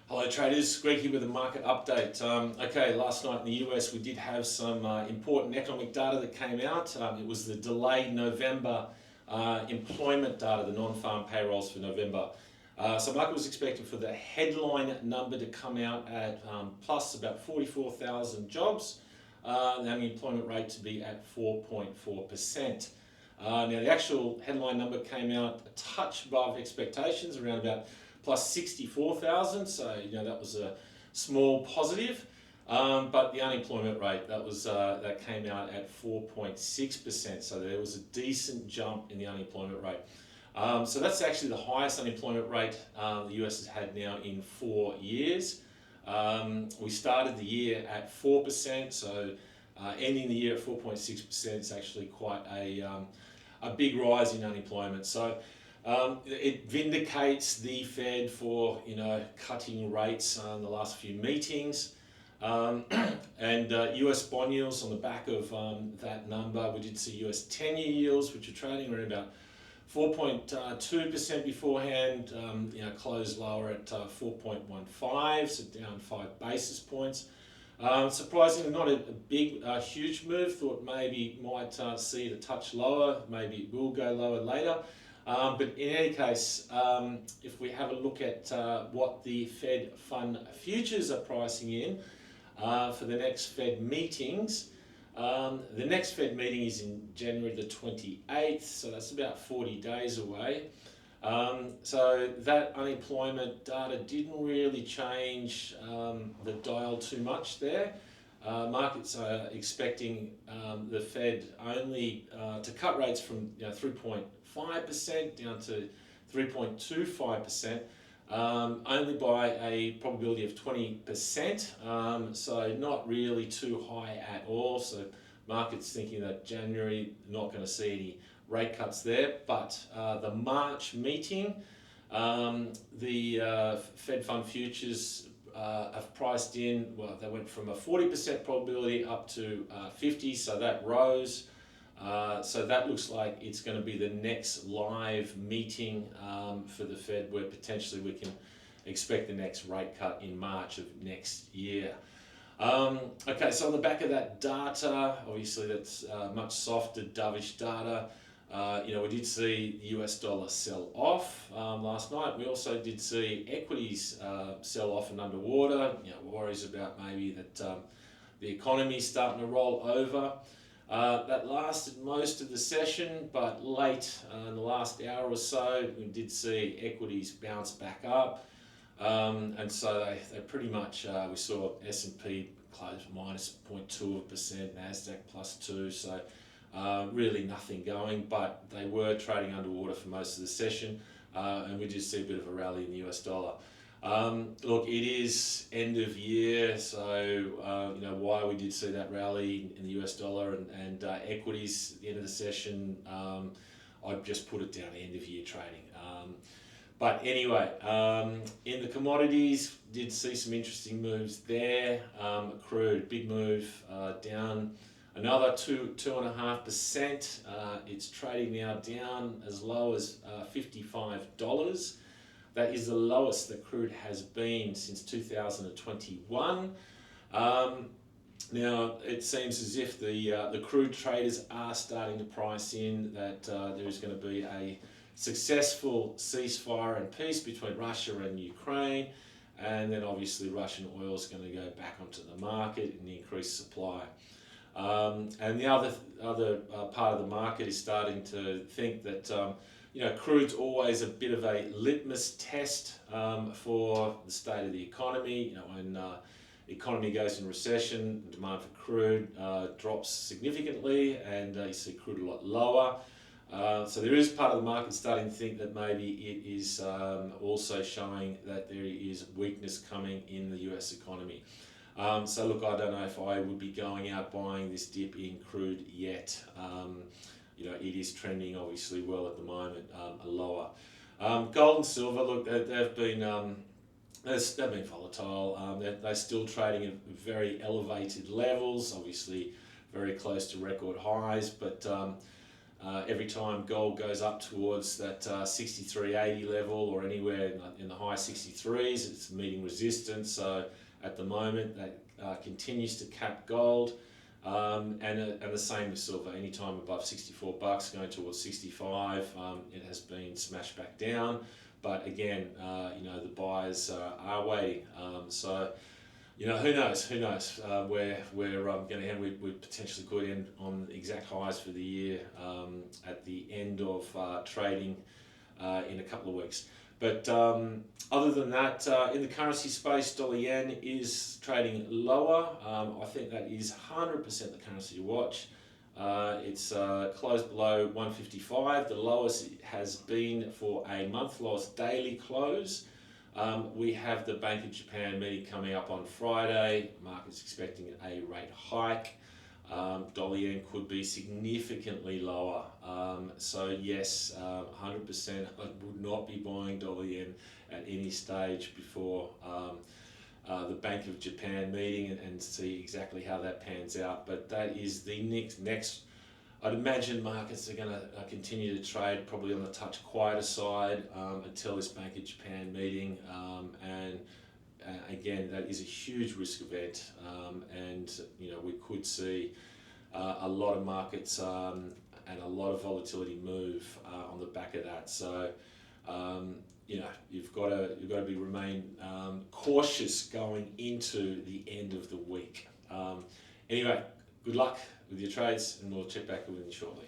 Hello traders, Greg here with a market update. Okay, last night in the US we did have some important economic data that came out. It was the delayed November employment data, the non-farm payrolls for November. So market was expecting for the headline number to come out at plus about 44,000 jobs, and the unemployment rate to be at 4.4%. Now the actual headline number came out a touch above expectations, around about plus 64,000, so that was a small positive. But the unemployment rate that came out at 4.6%, so there was a decent jump in the unemployment rate. So that's actually the highest unemployment rate the US has had now in 4 years. We started the year at 4%, so ending the year at 4.6% is actually quite a big rise in unemployment. So it vindicates the Fed for cutting rates in the last few meetings, and US bond yields on the back of that number. We did see US 10-year yields, which are trading around about 4.2% beforehand, closed lower at 4.15, so down 5 basis points. Surprisingly, not a big, huge move. Thought maybe might see it a touch lower, maybe it will go lower later. But in any case, if we have a look at what the Fed fund futures are pricing in for the next Fed meetings, the next Fed meeting is in January the 28th, so that's about 40 days away. So that unemployment data didn't really change the dial too much there. Markets are expecting the Fed only to cut rates from 3.5% down to 3.25%, only by a probability of 20%, so not really too high at all. So markets thinking that January not going to see any rate cuts there, but the March meeting, the Fed fund futures have priced in, well, they went from a 40% probability up to 50, so that rose. So that looks like it's going to be the next live meeting for the Fed, where potentially we can expect the next rate cut in March of next year. Okay, so on the back of that data, obviously that's much softer, dovish data. We did see the US dollar sell off last night. We also did see equities sell off and underwater. Worries about maybe that the economy is starting to roll over. That lasted most of the session, but late in the last hour or so, we did see equities bounce back up. And so they pretty much, we saw S&P close minus 0.2%, NASDAQ plus 2, so really nothing going, but they were trading underwater for most of the session, and we did see a bit of a rally in the US dollar. Look, it is end of year, so why we did see that rally in the US dollar and equities at the end of the session, I've just put it down to end of year trading. But anyway, in the commodities, did see some interesting moves there. Crude, big move, down another 2.5%. It's trading now down as low as $55. That is the lowest that crude has been since 2021. Now it seems as if the crude traders are starting to price in that there is going to be a successful ceasefire and peace between Russia and Ukraine, and then obviously Russian oil is going to go back onto the market and increase supply. And the other part of the market is starting to think that crude's always a bit of a litmus test for the state of the economy. When the economy goes in recession, the demand for crude drops significantly, and you see crude a lot lower. So there is part of the market starting to think that maybe it is also showing that there is weakness coming in the US economy. So look, I don't know if I would be going out buying this dip in crude yet. It is trending obviously well at the moment, lower. Gold and silver, look, they've been volatile. They're still trading at very elevated levels, obviously very close to record highs, but every time gold goes up towards that 63.80 level or anywhere in the high 63s, it's meeting resistance. So at the moment, that continues to cap gold. And the same with silver. Anytime above $64, going towards 65, it has been smashed back down. But again, the buyers are waiting. So who knows where we're going to end. We potentially could end on exact highs for the year at the end of trading in a couple of weeks. But other than that, in the currency space, dollar yen is trading lower. I think that is 100% the currency to watch. It's closed below 155. The lowest it has been for a month, lowest daily close. We have the Bank of Japan meeting coming up on Friday. Market's expecting a rate hike. Dollar yen could be significantly lower. So yes, 100% I would not be buying dollar yen at any stage before the Bank of Japan meeting and see exactly how that pans out. But that is the next. I'd imagine markets are going to continue to trade probably on the touch quieter side until this Bank of Japan meeting. And again, that is a huge risk event, and we could see a lot of markets and a lot of volatility move on the back of that. So you've got to remain cautious going into the end of the week. Anyway, good luck with your trades, and we'll check back with you shortly.